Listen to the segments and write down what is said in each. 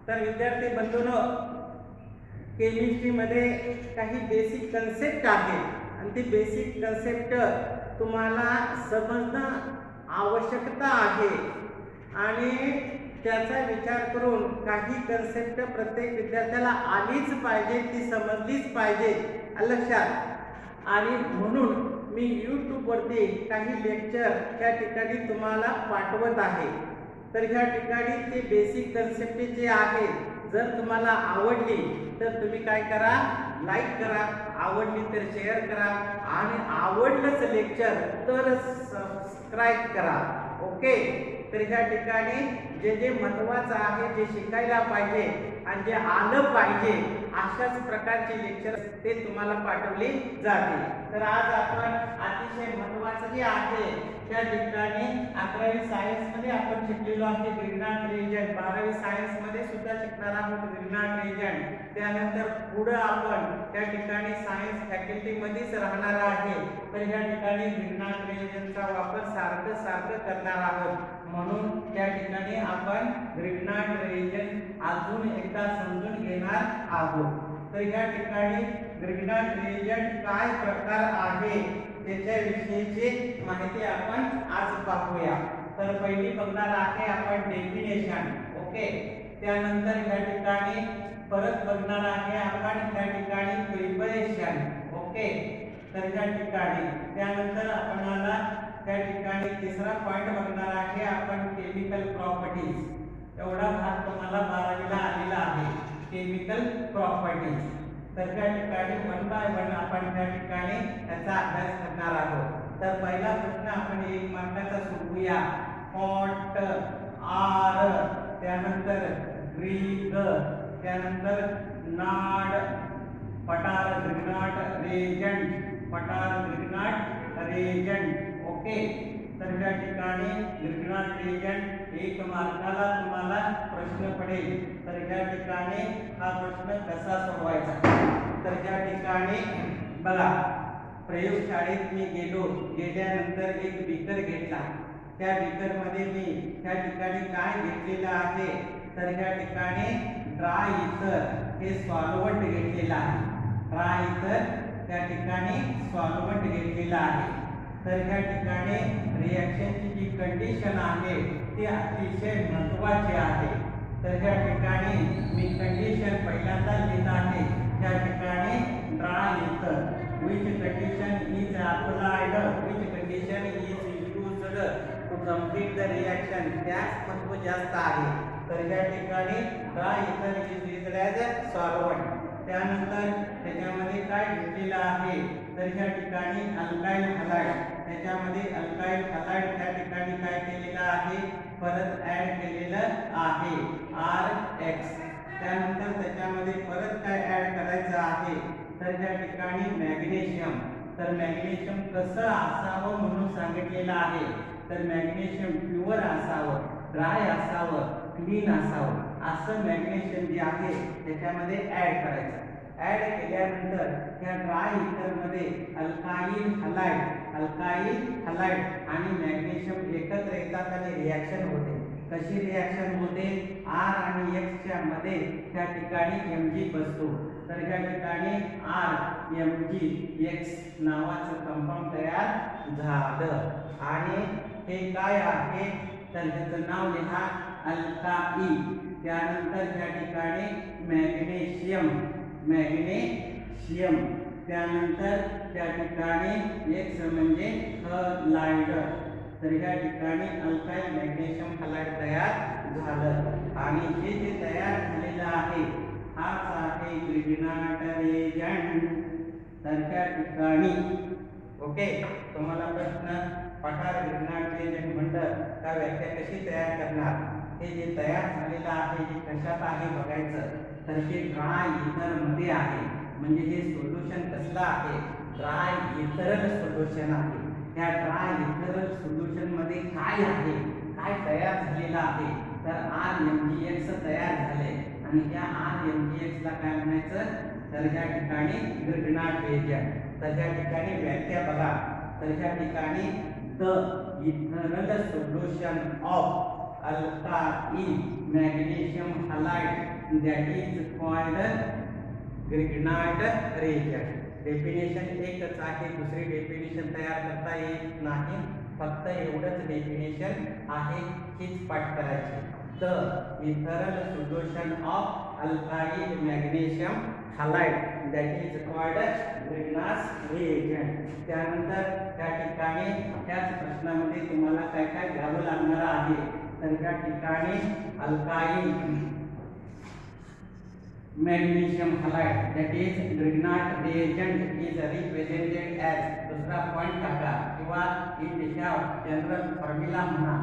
तर विद्यार्थी बंधूंनो, केमिस्ट्रीमध्ये काही बेसिक कन्सेप्ट आहेत आणि ती बेसिक कन्सेप्ट तुम्हाला समजणं आवश्यकता आहे आणि त्याचा विचार करून काही कन्सेप्ट प्रत्येक विद्यार्थ्याला आलीच पाहिजे, ती समजलीच पाहिजे लक्षात. आणि म्हणून मी यूट्यूबवरती काही लेक्चर त्या ठिकाणी तुम्हाला पाठवत आहे. तर ह्या ठिकाणी ते बेसिक कन्सेप्ट जे आहेत, जर तुम्हाला आवडली तर तुम्ही काय करा, लाईक करा, आवडली तर शेअर करा आणि आवडलंच लेक्चर तर सबस्क्राईब करा. ओके. तर ह्या ठिकाणी जे जे महत्त्वाचं आहे, जे शिकायला पाहिजे आणि जे आलं पाहिजे अशाच प्रकारचे लेक्चर ते तुम्हाला पाठवले जाते. तर आज आपण अतिशय महत्त्वाचं जे आहे त्या ठिकाणी 11वी सायन्समध्ये आपण शिकलेलो आहे ग्रीनहार्ड रिएजंट, 12वी सायन्समध्ये सुद्धा शिकणार आहोत ग्रीनहार्ड रिएजंट. त्यानंतर पुढे आपण त्या ठिकाणी सायन्स फॅकल्टीमध्येच राहणार आहे. तर या ठिकाणी ग्रीनहार्ड रिएजंटचा वापर सारखं करणार आहोत. म्हणून त्या ठिकाणी आपण ग्रीनहार्ड रिएजंट अजून एकदा समजून घेणार आहोत. तर या ठिकाणी ग्रीनहार्ड रिएजंट काय प्रकार आहे त्याच्याविषयीची माहिती आपण आज पाहूया. तर पहिली बघणार आहे आपण डेफिनेशन. ओके. त्यानंतर या ठिकाणी परत बघणार आहे आपण त्या ठिकाणी प्रिपरेशन. ओके. तर या ठिकाणी त्यानंतर आपल्याला त्या ठिकाणी तिसरा पॉइंट बघणार आहे आपण केमिकल प्रॉपर्टीज. एवढा भाग तुम्हाला 12वीला आलेला आहे, केमिकल प्रॉपर्टीज. तर त्या ठिकाणी 1 बाय 1 आपण त्या ठिकाणी त्याचा अभ्यास करणार आहोत. तर पहिला प्रश्न आपण 1 मार्काचा सोडवूया. हॉट, आर, त्यानंतर ग्रीक, त्यानंतर नाड, पटार ग्रीनहार्ड रिएजंट, पटार ग्रीनहार्ड रिएजंट. ओके. तर त्या ठिकाणी ग्रीनहार्ड रिएजंट 1 मार्काला तुम्हाला प्रश्न पडेल. तर या ठिकाणी हा प्रश्न कसा सोडवायचा. तर या ठिकाणी बघा, प्रयोगशाळेत मी गेल्यानंतर एक बीकर घेतला. त्या बीकरमध्ये मी त्या ठिकाणी काय घेतलेलं आहे, तर या ठिकाणी ड्राय इथर हे सॉल्व्हंट घेतलेलं आहे. ड्राय इथर त्या ठिकाणी सॉल्व्हंट घेतलेलं आहे. तर ह्या ठिकाणी रिॲक्शनची जी कंडिशन आहे ती अतिशय महत्त्वाची आहे. तर ह्या ठिकाणी मी कंडिशन पहिल्यांदा लिहित आहे. त्या ठिकाणी ड्राय इथर which condition is applied, which condition is used to complete the reaction, त्यास महत्त्व जास्त आहे. तर या ठिकाणी ड्राय इथर is used as a solvent. त्यानंतर त्याच्यामध्ये काय घेतलेलं आहे, तर या ठिकाणी अल्काइल हलाइड. त्याच्यामध्ये अल्काइल हलाइड त्या ठिकाणी काय केलेलं आहे, परत ॲड केलेलं आहे RX. त्यानंतर त्याच्यामध्ये परत काय ॲड करायचं आहे, तर त्या ठिकाणी मॅग्नेशियम. तर मॅग्नेशियम कसं असावं म्हणून सांगितलेलं आहे. तर मॅग्नेशियम प्युअर असावं, ड्राय असावं, क्लीन असावं, असं मॅग्नेशियम जे आहे त्याच्यामध्ये ॲड करायचं. ॲड केल्यानंतर त्या ड्राय इथरमध्ये अल्काइल हलाइड आणि मॅग्नेशियम एकत्र येतात आणि रिॲक्शन होते. कशी रिॲक्शन होते, R आणि X च्या मध्ये त्या ठिकाणी Mg बसतो. तर या ठिकाणी RMgX नावाचं कंपाऊंड तयार झालं. आणि हे काय आहे, तर ह्याचं नाव लिहा अल्काई. त्यानंतर या ठिकाणी मॅग्नेशियम, त्यानंतर त्या ठिकाणी X म्हणजे हलाइड. तर या ठिकाणी अल्काइल मॅग्नेशियम हलाइड तयार झालं. आणि हे जे तयार झालेलं आहे हाच आहे ग्रीनहार्ड रिएजंट. तर त्या ठिकाणी ओके, तुम्हाला प्रश्न पठार ग्रीनहार्ड रिएजंट म्हणतं का, व्याख्या कशी तयार करणार. हे जे तयार झालेलं आहे हे कशात आहे बघायचं. तर हे ड्राय इथरमध्ये आहे. म्हणजे हे सोल्युशन कसलं आहे, ड्राय इथरल सोल्युशन आहे. त्या ड्राय इथरल सोल्युशनमध्ये काय आहे, काय तयार झालेलं आहे, तर RMgX तयार झाले. आणि या RMgX ला काय म्हणायचं, तर या ठिकाणी ग्रीनहार्ड रिएजंट. तर या ठिकाणी व्याख्या बघा. तर या ठिकाणी the ethereal solution of algae magnesium halide, that is called Grignard reagent. Definition एकच आहे, दुसरी डेफिनेशन तयार करता येत नाही, फक्त एवढंच डेफिनेशन आहे, हीच पाठ करायची. The ethereal solution of alkyl magnesium halide that is called Grignard reagent. त्यानंतर त्या ठिकाणी त्याच प्रश्नामध्ये तुम्हाला काय काय घ्यावं लागणार आहे, तर त्या ठिकाणी alkyl magnesium halide that is Grignard reagent is represented as, दुसरा पॉइंट टाका किंवा इथच्या जनरल फॉर्म्युला म्हणा,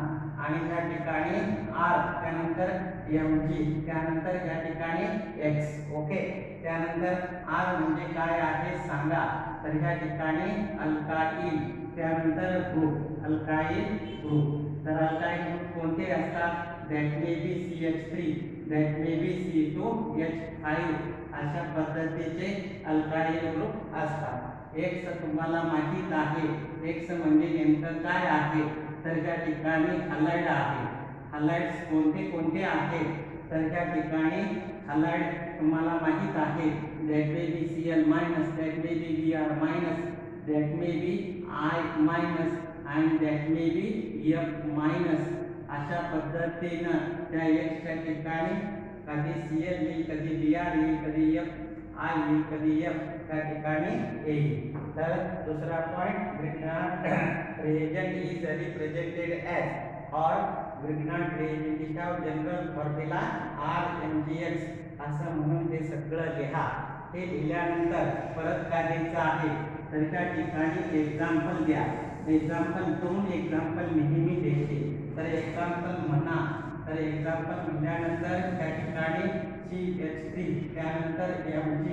आणि त्या ठिकाणी R, त्यानंतर Mg, त्यानंतर या ठिकाणी X. ओके, त्यानंतर R म्हणजे काय आहे सांगा, तर या ठिकाणी अल्काइल, त्यानंतर ग्रुप अल्काइल ग्रुप. तर अल्काइल ग्रुप कोणते असतात, that may be CH3, that may be C2H5, अशा पद्धतीचे अल्काइल ग्रुप असतात. X तुम्हाला माहित आहे, X म्हणजे नेमकं काय आहे, तर त्या ठिकाणी हलाइड आहे. हलाइड्स कोणते कोणते आहेत, तर त्या ठिकाणी हलाइड तुम्हाला माहित आहे, that may be Cl minus, that may be Br minus, that may be I minus and that may be F minus. अशा पद्धतीनं त्या X च्या ठिकाणी कधी Cl येईल, कधी Br येईल, कधी I येईल, कधी F त्या ठिकाणी येईल. तर दुसरा point, Grignard reagent is represented as or Grignard reagent चा जनरल फॉर्म्युला RMgx असं म्हणून हे सगळं लिहा. हे लिहिल्यानंतर परत काय द्यायचं आहे, तर त्या ठिकाणी एक्झाम्पल द्या. एक्झाम्पल 2 एक्झाम्पल नेहमी द्यायचे. तर एक्झाम्पल म्हणा, तर एक्झाम्पल म्हणल्यानंतर त्या ठिकाणी CH3, त्यानंतर Mg,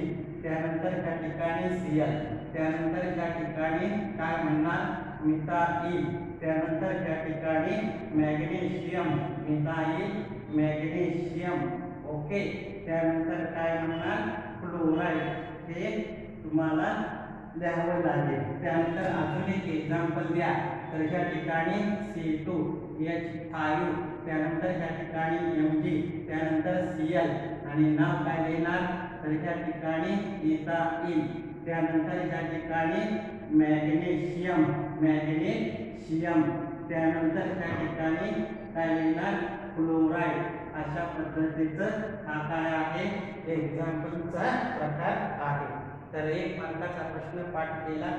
त्यानंतर त्या ठिकाणी Cl, त्यानंतर त्या ठिकाणी काय म्हणणार मिथाइल, त्यानंतर त्या ठिकाणी मॅग्नेशियम, मिथाइल मॅग्नेशियम. ओके, त्यानंतर काय म्हणणार क्लोराईड, हे तुम्हाला लिहावं लागेल. त्यानंतर अजून एक एक्झाम्पल द्या, तर त्या ठिकाणी C2H5, त्यानंतर त्या ठिकाणी Mg, त्यानंतर Cl आणि नाव काय देणार, तर त्या ठिकाणी इथाइल, त्यानंतर त्या ठिकाणी मॅग्नेशियम, मॅग्नेशियम, त्यानंतर त्या ठिकाणी काय लिहिणार क्लोराईड. अशा पद्धतीचं हा काय आहे एक्झाम्पलचा प्रकार आहे. तर एक मार्काचा प्रश्न पाठ केला.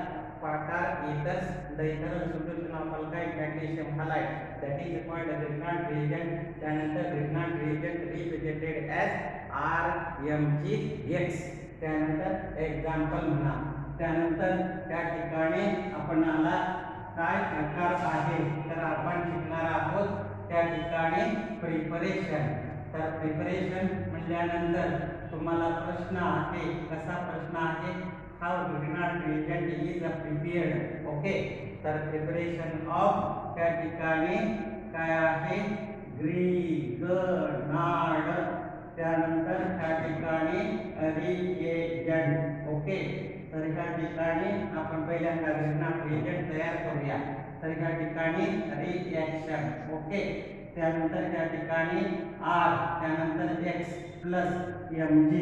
पाठार ethers the ethereal solution of alkyl magnesium halide that is called Grignard reagent. त्यानंतर Grignard reagent represented as RMgx. त्यानंतर एक्झाम्पल म्हणा. त्यानंतर त्या ठिकाणी आपणाला काय प्रकार आहे, तर आपण शिकणार आहोत त्या ठिकाणी प्रिपरेशन. तर प्रिपरेशन म्हटल्यानंतर तुम्हाला प्रश्न आहे, कसा प्रश्न आहे, how Grignard reagent is prepared. Okay, तर प्रिपरेशन ऑफ त्या ठिकाणी काय आहे ग्रिग्नार्ड, त्यानंतर त्या ठिकाणी रिएजंट. ओके, तर ह्या ठिकाणी आपण पहिल्यांदा ग्रिग्नार्ड रिएजंट तयार करूया. तर ह्या ठिकाणी रिएक्शन. ओके, त्यानंतर त्या ठिकाणी R, त्यानंतर X प्लस Mg,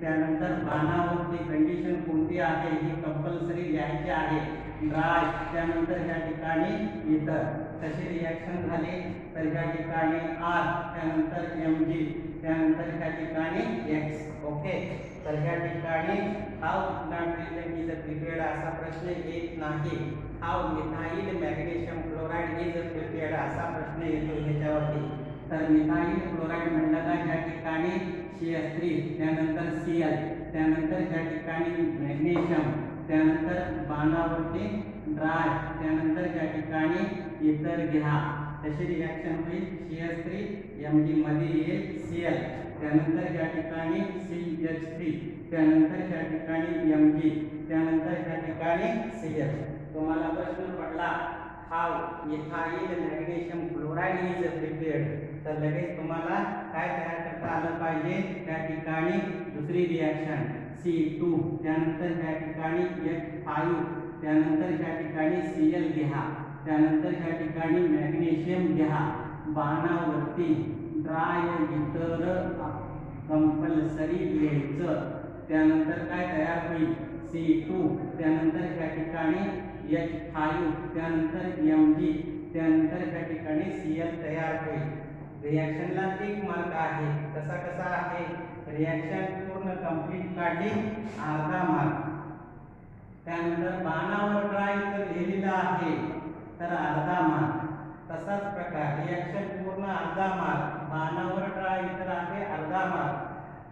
त्यानंतर बाणावरती कंडिशन कोणती आहे ही कंपल्सरी लिहायची आहे, ड्राय, त्यानंतर या ठिकाणी इतर. तशी रिएक्शन झाली तर या ठिकाणी R, त्यानंतर Mg, त्यानंतर या ठिकाणी X. ओके, तर या ठिकाणी how Grignard reagent is prepared असा प्रश्न येत नाही. How methyl magnesium chloride is prepared असा प्रश्न येतो ह्याच्यावरती. तर मिथाइल क्लोराईड म्हणलं तर या ठिकाणी CH3, त्यानंतर Cl, त्यानंतर या ठिकाणी मॅग्नेशियम, त्यानंतर बाणावरती ड्राय, त्यानंतर या ठिकाणी इतर घ्या. तशी रिएक्शन होईल CH3 Mg मध्ये येईल Cl, त्यानंतर या ठिकाणी CH3, त्यानंतर या ठिकाणी Mg, त्यानंतर या ठिकाणी Cl. तुम्हाला प्रश्न पडला how ethyl magnesium chloride is prepared, तर लगेच तुम्हाला काय तयार करता आलं पाहिजे, त्या ठिकाणी दुसरी रिएक्शन C2, त्यानंतर त्या ठिकाणी H5, त्यानंतर त्या ठिकाणी Cl घ्या, त्यानंतर या ठिकाणी मॅग्नेशियम घ्या, बाणावरती ट्राय इतर कंपल्सरी लिहायचं. त्यानंतर काय तयार होईल C2. त्यानंतर या ठिकाणी H5. त्यानंतर Mg. त्यानंतर या ठिकाणी Cl तयार होईल. रिॲक्शनला टिक मार्क आहे. कसा कसा आहे रिॲक्शन पूर्ण कंप्लीट काढली अर्धा मार्क. त्यानंतर बाणावर ट्राय इतर लिहिलेलं आहे तर अर्धा मार्क. तसाच प्रकार रिॲक्शन पूर्ण अर्धा मार्क. बाणावर ट्राय इतर आहे अर्धा मार्क.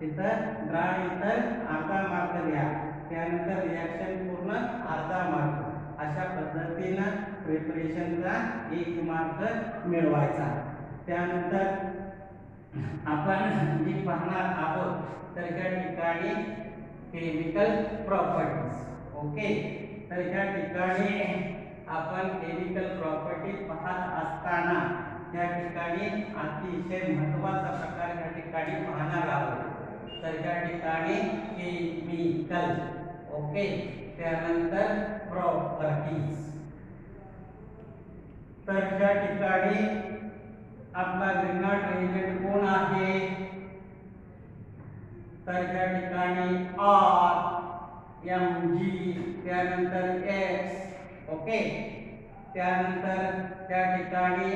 तिथं ट्राय इतर अर्धा मार्क द्या. त्यानंतर रिॲक्शन पूर्ण अर्धा मार्क. अशा पद्धतीनं प्रिपरेशनचा 1 मार्क मिळवायचा. त्यानंतर आपण जे पाहणार आहोत तर या ठिकाणी केमिकल प्रॉपर्टीज. ओके, तर या ठिकाणी आपण केमिकल प्रॉपर्टी पाहत असताना या ठिकाणी अतिशय महत्त्वाचा प्रकार या ठिकाणी पाहणार आहोत. तर या ठिकाणी केमिकल. ओके, त्यानंतर प्रॉपर्टीज. तर या ठिकाणी आपला ग्रीनहार्ड रिएजंट कोण आहे तर या ठिकाणी Mg. त्यानंतर X. ओके, त्यानंतर त्या ठिकाणी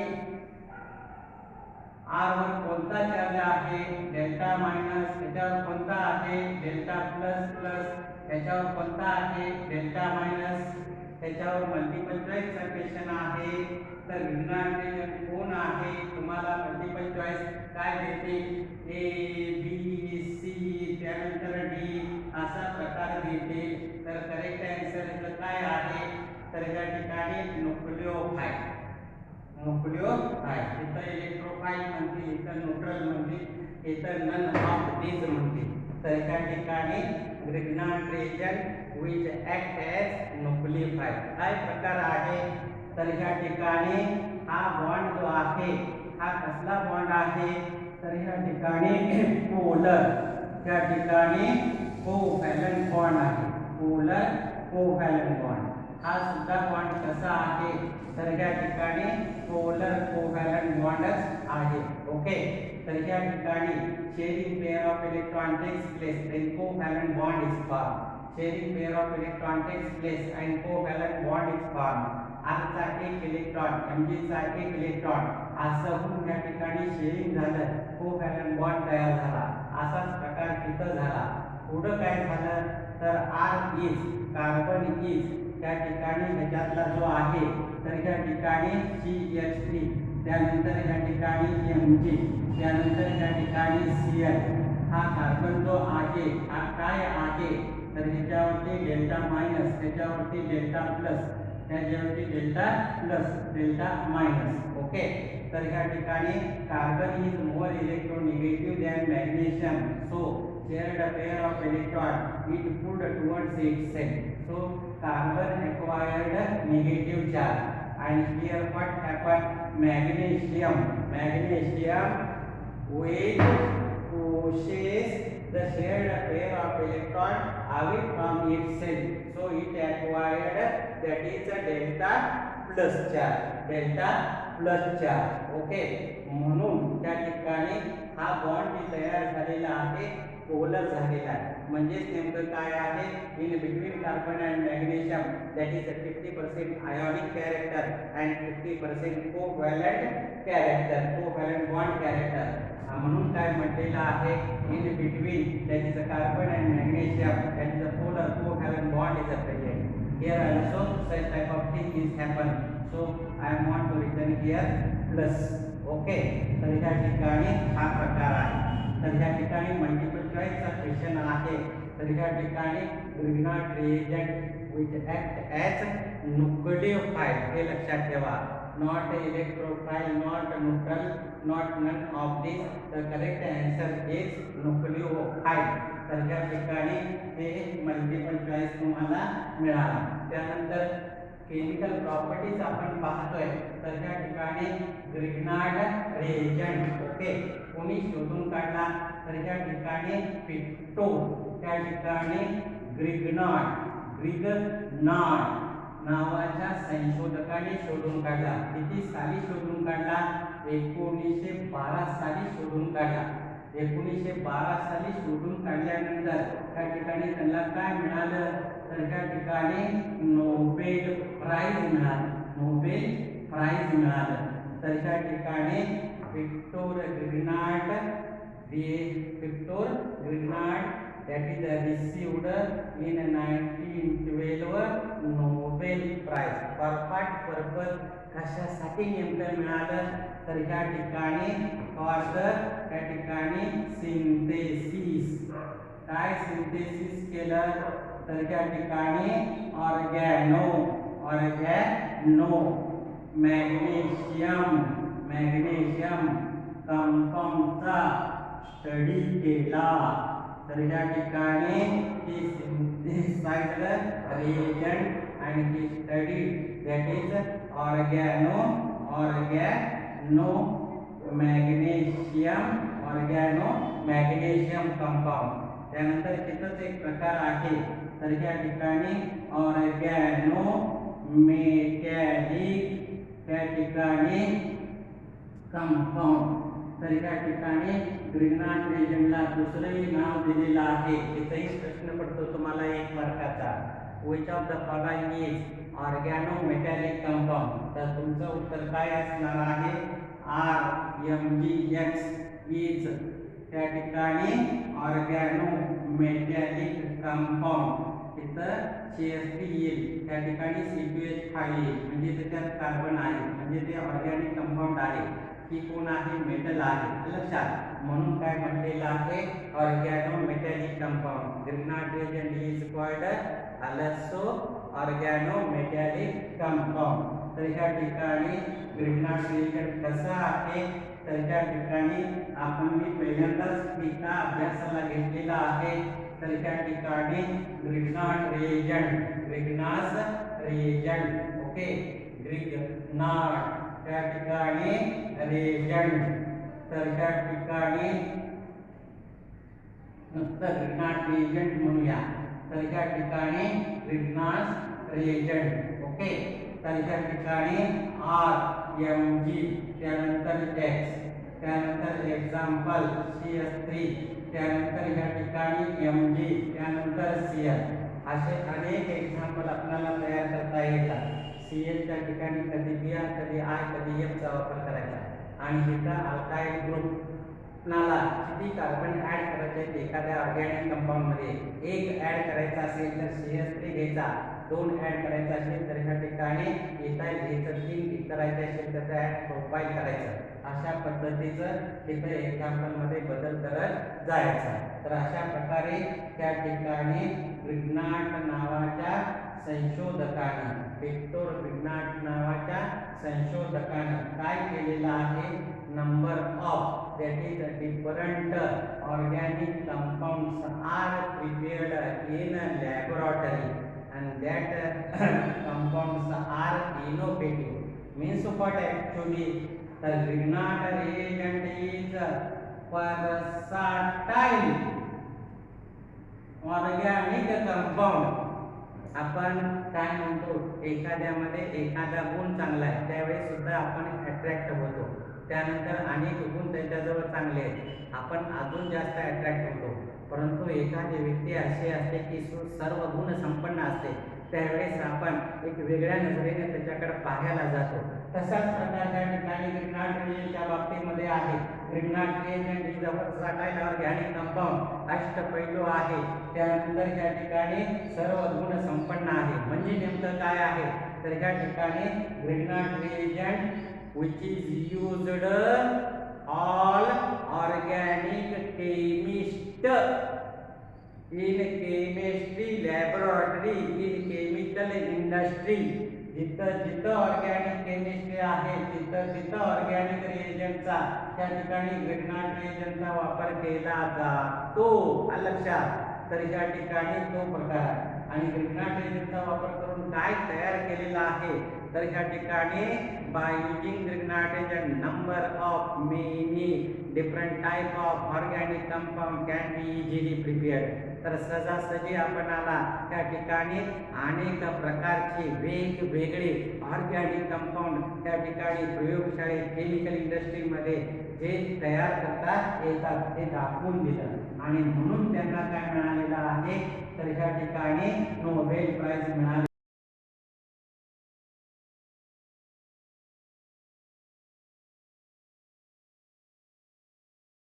R वर कोणता चार्ज आहे डेल्टा मायनस. त्याच्यावर कोणता आहे डेल्टा प्लस प्लस. त्याच्यावर कोणता आहे डेल्टा मायनस. त्याच्यावर मल्टिपल चॉईसचा क्वेश्चन आहे. तर ग्रीनहार्ड रिएजंट कोण आहे तुम्हाला मल्टिपल चॉईस काय देते A B C त्यानंतर D असा प्रकार देते. तर करेक्ट आन्सर इथं काय आहे तर या ठिकाणी न्यूक्लिओफाइल. न्यूक्लिओफाइल. इथं इलेक्ट्रोफाइल म्हणते, इथं न्यूट्रल म्हणते, इथं नन ऑफ दीज म्हणते. तर या ठिकाणी Grignard reagent which act as न्यूक्लिओफाइल काय प्रकार आहे तर या ठिकाणी हा बॉन्ड जो आहे हा कसला बॉन्ड आहे तर या ठिकाणी पोलर. त्या ठिकाणी कोव्हॅलंट बॉन्ड आहे. Polar covalent bond. हा सुद्धा बॉन्ड कसा आहे तर या ठिकाणी पोलर कोव्हॅलंट बॉन्डच आहे. ओके, तर या ठिकाणी sharing pair of electron takes place then covalent bond is formed. Sharing pair of electron takes place and covalent bond is formed. R चा 1 इलेक्ट्रॉन Mg चा 1 इलेक्ट्रॉन असं होऊन या ठिकाणी शेअरिंग झालं, कोव्हॅलंट बॉन्ड तयार झाला. असाच प्रकार तिथं झाला. पुढं काय झालं तर R इज कार्बन इज त्या ठिकाणी ह्याच्यातला जो आहे तर या ठिकाणी CH3. त्यानंतर या ठिकाणी Mg. त्यानंतर या ठिकाणी Cl. हा कार्बन जो आहे हा काय आहे तर ह्याच्यावरती डेल्टा मायनस, त्याच्यावरती डेल्टा प्लस, त्याच्यावरती delta plus, delta minus. Okay, तर ह्या ठिकाणी carbon is more electronegative than magnesium. So shared a pair of electron it pulled towards itself. So carbon acquired negative charge and here what happened magnesium which pushes the shared pair of electron away from itself. So it acquired that is a delta plus charge. Okay, म्हणून त्या ठिकाणी हा bond तयार झालेला आहे polar झालेला आहे. म्हणजेच नेमकं काय आहे in between carbon and magnesium that is 50% ionic character and 50% covalent bond character. म्हणून काय म्हटलेलं आहे in between that is carbon and magnesium that is polar covalent bond is present. Here also such type of thing is happen. So I want to written here plus. Okay, तर या ठिकाणी हा प्रकार आहे. तर या ठिकाणी मल्टिपल चॉईसचा क्वेश्चन आहे. तर या ठिकाणी Grignard reagent which act as nucleophile हे लक्षात ठेवा. Not electrophile, not neutral, not none of this. The correct answer is nucleophile. तर या ठिकाणी हे मल्टिपल चॉईस तुम्हाला मिळाला. त्यानंतर केमिकल प्रॉपर्टीज आपण पाहतोय. तर त्या ठिकाणी ग्रीनहार्ड रिएजंट ओके कोणी शोधून काढला तर त्या ठिकाणी पिक्टो. त्या ठिकाणी ग्रिग्नार्ड नावाच्या संशोधकाने शोधून काढला. किती साली शोधून काढला 1912 साली शोधून काढला. 1912 साली शोधून काढल्यानंतर त्या ठिकाणी त्यांना काय मिळालं, तर त्या ठिकाणी नोबेल प्राइज मिळालं. नोबेल प्राइज मिळालं. तर त्या ठिकाणी Victor Grignard that is received in 1912 Nobel Prize for what purpose, कशासाठी नेमकं मिळालं, तर या ठिकाणी फॉर द त्या ठिकाणी सिंथेसिस. काय सिंथेसिस केलं, तर त्या ठिकाणी ऑर्गॅनो मॅग्नेशियम कंपाऊंडचा स्टडी केला. तर या ठिकाणी ही synthesized reagent and he studied, that is organo magnesium compound. त्यानंतर तिथंच एक प्रकार आहे, तर या ठिकाणी ऑर्गॅनो मेटॅलिक त्या ठिकाणी कंपाऊंड. तर या ठिकाणी ग्रिग्नाट रिएजंटला दुसरंही नाव दिलेलं आहे. इथंही प्रश्न पडतो तुम्हाला 1 मार्काचा, which of the following is organometallic compound. तर तुमचं उत्तर काय असणार आहे, RMgX is त्या ठिकाणी ऑर्गॅनोमेटॅलिक कंपाऊंड. तिथं CH3 येईल, त्या ठिकाणी C2H5 येईल, म्हणजे त्याच्यात कार्बन आहे, म्हणजे ते ऑर्गॅनिक कंपाऊंड आहे. ही कोण आहे, मेटल आहे, लक्षात. म्हणून काय म्हटलेलं आहे, organometallic compound. Grignard reagent is called also organometallic compound. तर या ठिकाणी ग्रिग्नाट रिएजंट कसा आहे, तर त्या ठिकाणी आपण मी पहिल्यांदाच एका अभ्यासाला घेतलेला आहे. तर त्या ठिकाणी ग्रिग्नाट रिएजंट ओके, ग्रिग्नाट त्या ठिकाणी रिएजंट. तर त्या ठिकाणी नुसतं ग्रिग्नाट रिएजंट म्हणूया. तर त्या ठिकाणी ग्रिग्नाट रिएजंट ओके. तर त्या ठिकाणी RMg त्यानंतर X, त्यानंतर एक्झाम्पल CH3, त्यानंतर या ठिकाणी Mg, त्यानंतर Cl. असे अनेक एक्झाम्पल आपल्याला तयार करता येतात. CL च्या ठिकाणी कधी Br, कधी I, कधी F चा वापर करायचा. आणि इथं अल्काइल ग्रुप आपल्याला किती कार्बन ऍड करायचे एखाद्या ऑर्गॅनिक कंपाऊंड मध्ये, 1 ऍड करायचा असेल तर CH3 घ्यायचा, 2 ऍड करायचा असेल तर या ठिकाणी इथाइल घ्यायचं, 3 करायचे असेल तर त्यात प्रोपाइल करायचं. अशा पद्धतीचं तिथे एक्झाम्पल मध्ये बदल करत जायचा. तर अशा प्रकारे त्या ठिकाणी ग्रिग्नाट नावाच्या संशोधकाने, विक्टर ग्रिग्नाट नावाच्या संशोधकाने काय केलेलं आहे, number of that is different organic compounds are prepared in a laboratory and that compounds are innovative. Means what actually, the Grignard reagent is versatile organic compound. आपण काय म्हणतो, एखाद्यामध्ये एखादा गुण चांगला आहे त्यावेळेस सुद्धा आपण अट्रॅक्ट होतो. त्यानंतर अनेक गुण त्यांच्याजवळ चांगले आहेत, आपण अजून जास्त अट्रॅक्ट होतो. परंतु एखादी व्यक्ती अशी असते की सर्व गुण संपन्न असते, त्यावेळेस आपण एक वेगळ्या नजरेने त्याच्याकडे पाहायला जातो. तसाच प्रकार त्या ठिकाणी ग्रिग्नाट रिएजंटच्या बाबतीमध्ये आहे. ग्रिग्नाट reagent is a versatile organic compound, अष्टपैलू आहे. त्यानंतर या ठिकाणी सर्व गुण संपन्न आहे. म्हणजे नेमकं काय आहे, तर या ठिकाणी ग्रिग्नाट reagent which is used all organic chemist in chemistry laboratory, in chemical industry. जिथं ऑर्गॅनिक केमिस्ट्री आहे तिथं ऑर्गॅनिक रिएजंटचा त्या ठिकाणी ग्रिग्नाट रिएजंटचा वापर केला जातो, लक्षात. तर या ठिकाणी तो प्रकार आहे. आणि ग्रिग्नाट रिएजंटचा वापर करून काय तयार केलेला आहे, तर ह्या ठिकाणी by using Grignards and number of many different type of organic compound can be easily prepared. तर सहजासहजी आपणाला त्या ठिकाणी अनेक प्रकारची वेगवेगळे ऑर्गॅनिक कंपाऊंड त्या ठिकाणी प्रयोगशाळेत केमिकल इंडस्ट्रीमध्ये जे तयार करता येतात ते दाखवून दिलं आणि म्हणून त्यांना काय मिळालेलं आहे तर ह्या ठिकाणी नोबेल प्राइज मिळाले.